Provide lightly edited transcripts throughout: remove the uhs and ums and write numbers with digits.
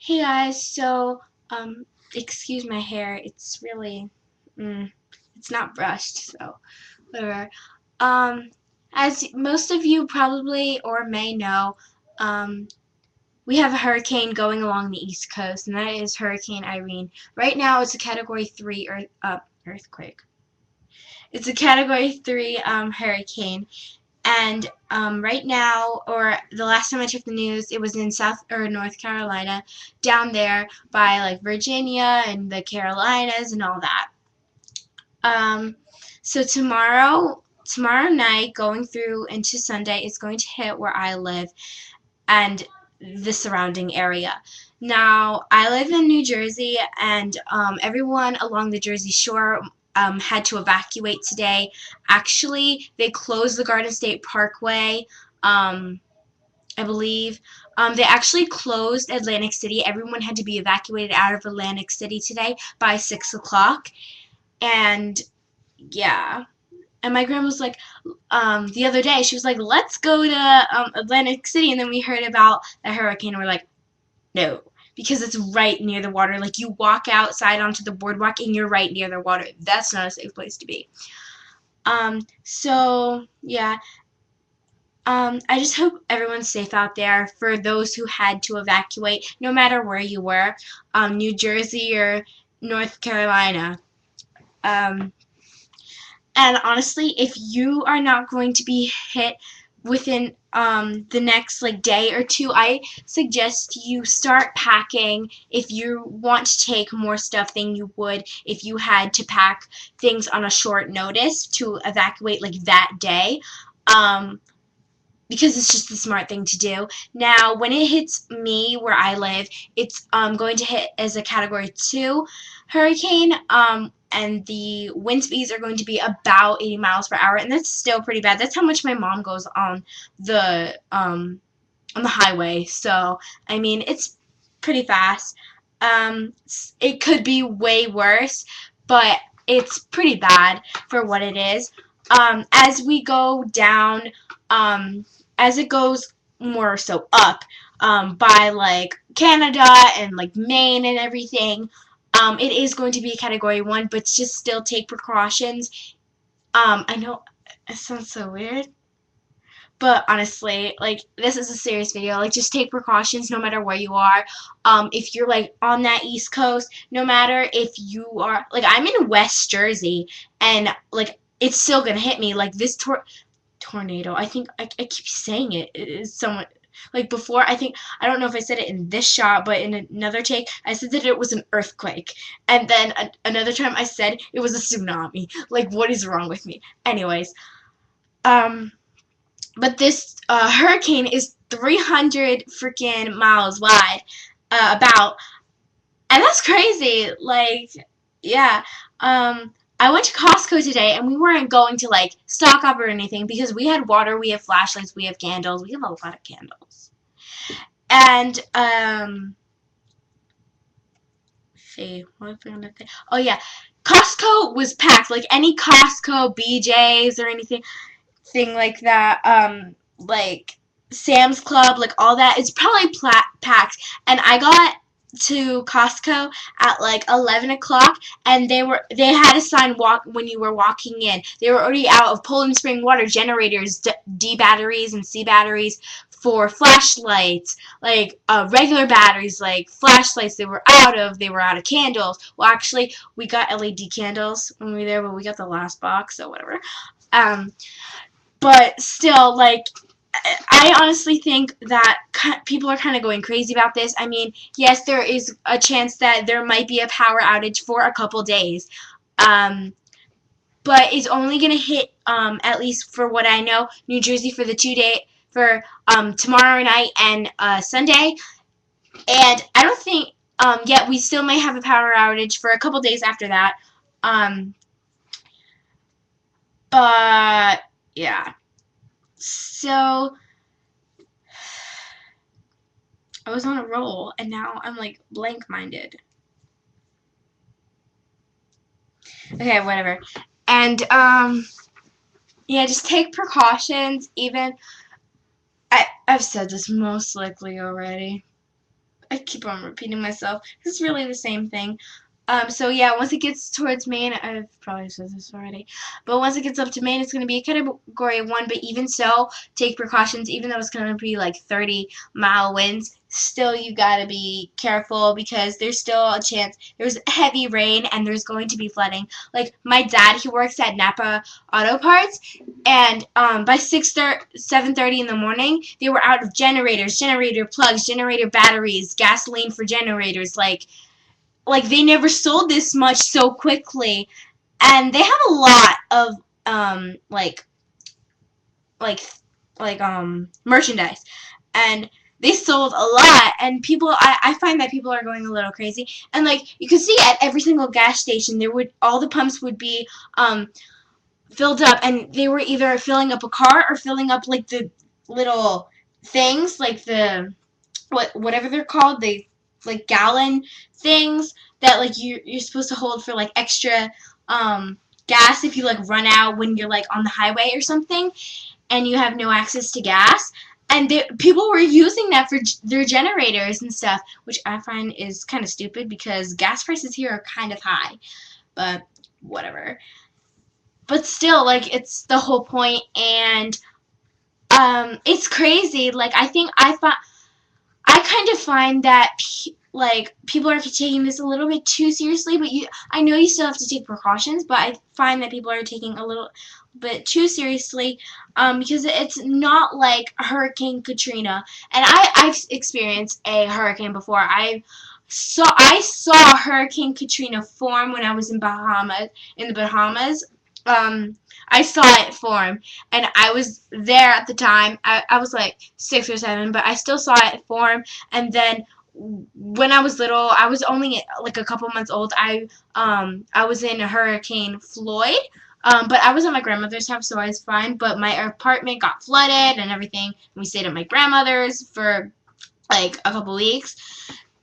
Hey guys, excuse my hair. It's really, it's not brushed, so whatever. Um, as most of you probably or may know, um, we have a hurricane going along the East Coast, and that is Hurricane Irene. Right now, it's a Category 3 earthquake. It's a Category 3 hurricane, and right now, or the last time I checked the news, it was in South or North Carolina, down there by like Virginia and the Carolinas and all that. Um, so tomorrow night, going through into Sunday, it's going to hit where I live and the surrounding area. Now, I live in New Jersey, and everyone along the Jersey Shore had to evacuate today. Actually, they closed the Garden State Parkway, I believe. They actually closed Atlantic City. Everyone had to be evacuated out of Atlantic City today by 6 o'clock. And yeah. And my grandma was like, the other day, she was like, let's go to Atlantic City. And then we heard about the hurricane, and we're like, no, because it's right near the water. Like, you walk outside onto the boardwalk, and you're right near the water. That's not a safe place to be. Yeah. I just hope everyone's safe out there for those who had to evacuate, no matter where you were, New Jersey or North Carolina. Um, And honestly, if you are not going to be hit within the next like day or two, I suggest you start packing if you want to take more stuff than you would if you had to pack things on a short notice to evacuate like that day. Um, because it's just the smart thing to do. Now, when it hits me where I live, it's going to hit as a Category 2 hurricane, and the wind speeds are going to be about 80 miles per hour, and that's still pretty bad. That's how much my mom goes on the highway. So, I mean, it's pretty fast. It could be way worse, but it's pretty bad for what it is. As we go down, as it goes more so up, by like Canada and like Maine and everything, it is going to be a Category 1, but just still take precautions. I know it sounds so weird, but honestly, like, this is a serious video. Like, just take precautions no matter where you are. If you're like on that East Coast, no matter if you are like, I'm in West Jersey, and like it's still gonna hit me. Like, this tornado. I think I keep saying it. It is somewhat like before. I think I don't know if I said it in this shot, but in another take, I said that it was an earthquake, and then another time I said it was a tsunami. Like, what is wrong with me? Anyways, um but this hurricane is 300 freaking miles wide, about, and that's crazy. Like, yeah. I went to Costco today, and we weren't going to like stock up or anything because we had water, we have flashlights, we have candles, we have a lot of candles. And see, what was I gonna say? Oh yeah, Costco was packed. Like any Costco, BJ's, or anything thing like that, like Sam's Club, like all that, it's probably packed. And I got to Costco at like 11 o'clock, and they had a sign walk when you were walking in. They were already out of Poland Spring water generators, D batteries and C batteries for flashlights, like regular batteries, like flashlights. They were out of candles. Well, actually, we got LED candles when we were there, but we got the last box, so whatever. Um, but still, like, I honestly think that people are kind of going crazy about this. I mean, yes, there is a chance that there might be a power outage for a couple days, um, but it's only going to hit, at least for what I know, New Jersey for the 2 day for tomorrow night and Sunday. And I don't think yet we still may have a power outage for a couple days after that. Um, but yeah. So I was on a roll, and now I'm like blank-minded. Okay, whatever. And yeah, just take precautions. Even I've said this most likely already. I keep on repeating myself. It's really the same thing. So yeah, once it gets towards Maine, I've probably said this already, but once it gets up to Maine, it's going to be a category 1, but even so, take precautions, even though it's going to be like 30-mile winds, still you got to be careful because there's still a chance, there's heavy rain and there's going to be flooding. Like my dad, he works at Napa Auto Parts, and by 7:30 in the morning, they were out of generators, generator plugs, generator batteries, gasoline for generators, like they never sold this much so quickly, and they have a lot of um like like merchandise, and they sold a lot, and I find that people are going a little crazy, and like you can see at every single gas station there would all the pumps would be filled up, and they were either filling up a car or filling up like the little things like the whatever they're called, they like gallon things that like you're supposed to hold for like extra gas if you like run out when you're like on the highway or something and you have no access to gas. And people were using that for their generators and stuff, which I find is kind of stupid because gas prices here are kind of high. But whatever. But still, like, it's the whole point, and it's crazy. Like, I kind of find that like people are taking this a little bit too seriously, but I know you still have to take precautions, but I find that people are taking a little bit too seriously because it's not like Hurricane Katrina, and I've experienced a hurricane before. I saw Hurricane Katrina form when I was in the Bahamas. Um, I saw it form, and I was there at the time. I was like 6 or 7, but I still saw it form. And then when I was little, I was only like a couple months old. I was in Hurricane Floyd, but I was at my grandmother's house, so I was fine. But my apartment got flooded and everything. And we stayed at my grandmother's for like a couple weeks,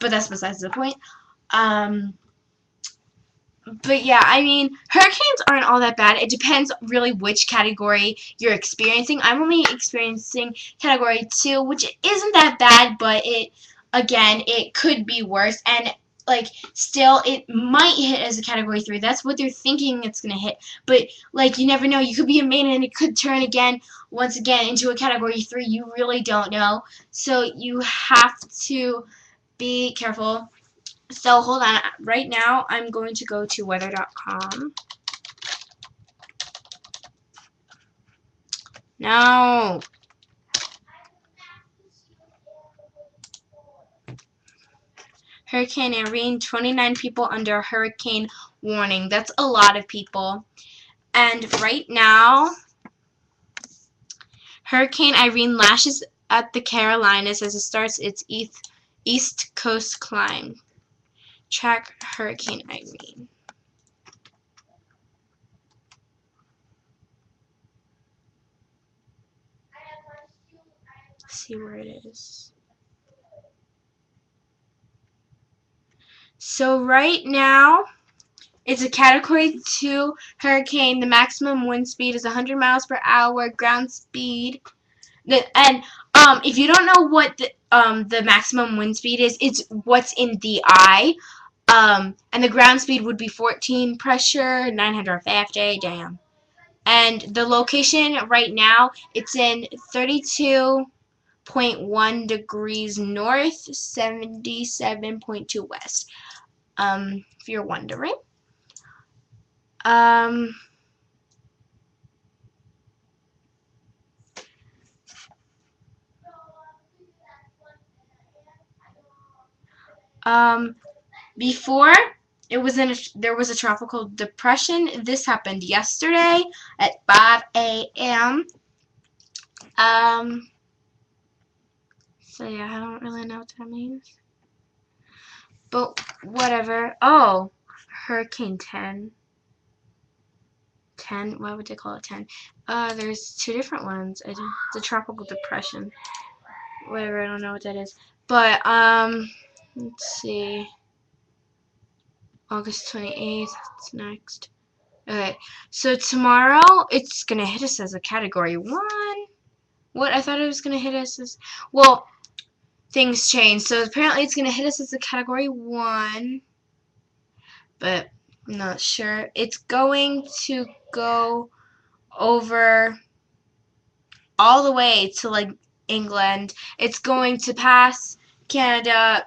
but that's besides the point. Um, but yeah, I mean, hurricanes aren't all that bad. It depends really which category you're experiencing. I'm only experiencing category 2, which isn't that bad, but it could be worse. And like, still, it might hit as a category 3. That's what they're thinking it's gonna hit. But like, you never know. You could be a main, and it could turn once again, into a category 3. You really don't know. So you have to be careful. So hold on. Right now, I'm going to go to weather.com. No. Hurricane Irene, 29 people under hurricane warning. That's a lot of people. And right now, Hurricane Irene lashes at the Carolinas as it starts its east coast climb. Track Hurricane Irene. Let's see where it is. So right now, it's a Category 2 hurricane. The maximum wind speed is 100 miles per hour. Ground speed, and if you don't know what the maximum wind speed is, it's what's in the eye. And the ground speed would be 14. Pressure 950. Damn. And the location right now, it's in 32.1 degrees north, 77.2 west. If you're wondering. Um, Before there was a tropical depression. This happened yesterday at 5 a.m. So yeah, I don't really know what that means. But whatever. Oh, Hurricane 10. 10? Why would they call it 10? There's 2 different ones. It's a tropical depression. Whatever, I don't know what that is. But, let's see. August 28th, that's next. Okay, so tomorrow it's gonna hit us as a category 1. What? I thought it was gonna hit us as, well, things change. So apparently it's going to hit us as a category 1, but I'm not sure. It's going to go over all the way to like England. It's going to pass Canada.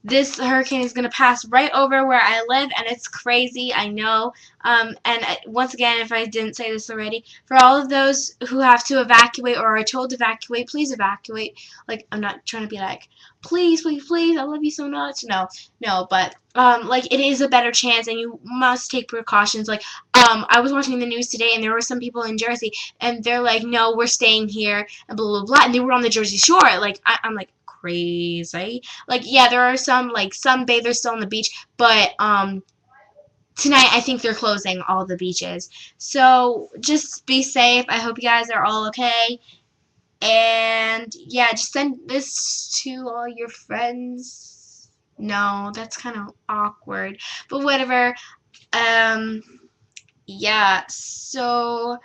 This hurricane is going to pass right over where I live, and it's crazy, I know. And once again, if I didn't say this already, for all of those who have to evacuate or are told to evacuate, please evacuate. Like, I'm not trying to be like, please, please, please, I love you so much. No, no, but like, it is a better chance, and you must take precautions. Like, I was watching the news today, and there were some people in Jersey, and they're like, no, we're staying here, and blah, blah, blah, and they were on the Jersey Shore. Like, I'm like, crazy. Like, yeah, there are some bathers still on the beach, but tonight I think they're closing all the beaches. So just be safe. I hope you guys are all okay. And yeah, just send this to all your friends. No, that's kind of awkward. But whatever. Um yeah, so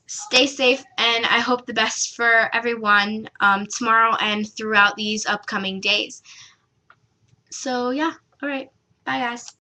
stay safe, and I hope the best for everyone tomorrow and throughout these upcoming days. So yeah, alright. Bye guys.